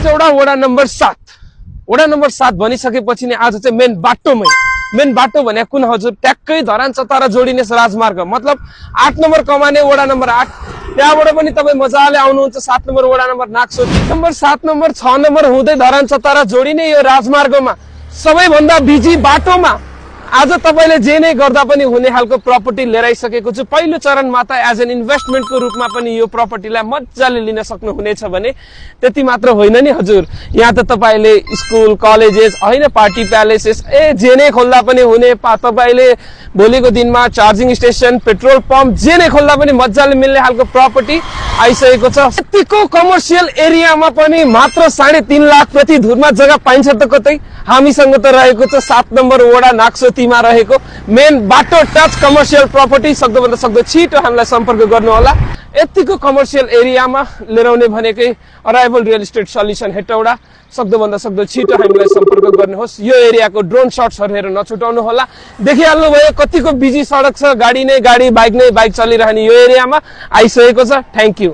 हेटौडा वडा नम्बर 7 वडा नम्बर 7 भनिसकेपछि नि आज चाहिँ मेन बाटो भने कुन हजुर ट्याक्कै धरान चतरा जोडिने राजमार्ग मतलब 8 नम्बर कमाने वडा नम्बर 8 त्यहाँबाट पनि तपाई मजाले आउनुहुन्छ 7 नम्बर वडा नम्बर नागसोती नम्बर 7 नम्बर 6 नम्बर हुँदै धरान चतरा जोडिने यो राजमार्गमा सबैभन्दा बिजी बाटोमा आज तपाईले जे नै गर्दा पनि हुने खालको प्रपर्टी लिएर आइसकेको छु। पहिलो चरणमा त एज एन इन्भेस्टमेन्टको रूपमा पनि यो प्रपर्टीलाई मजाले लिन सक्नुहुनेछ भने त्यति मात्र होइन नि हजुर, यहाँ त तपाईले स्कुल कलेजेस हैन पार्टी प्यालेसेस जे नै खोल्दा पनि हुने, तपाईले भोलिको दिनमा चार्जिङ स्टेसन पेट्रोल पम्प जे नै खोल्दा पनि मजाले मिल्ने खालको प्रपर्टी आइसकेको छ। यतिको कमर्सियल एरियामा पनि मात्र 3.5 लाख प्रति धुरमा जग्गा पाइन्छ त कतै? हामीसँग त रहेको छ 7 नम्बर वडा नागसोतीमा रहेको मेन बाटो टच कमर्सियल प्रपर्टी। सक्दोभन्दा सक्दो छिटो हामीलाई सम्पर्क गर्नु होला। यतिको कमर्सियल एरियामा लिएर आउने भनेकै arrival real estate solution Hetauda. सक्दोभन्दा सक्दो छिटो हामीलाई सम्पर्क गर्नुहोस्। यो एरियाको ड्रोन शट्सहरु हेरेर नछुटाउनु होला। देखिहाल्नु भयो कतिको बिजी सडक छ, गाडी नै गाडी बाइक नै बाइक चलिरहने यो एरियामा आइसकेको छ। Thank you.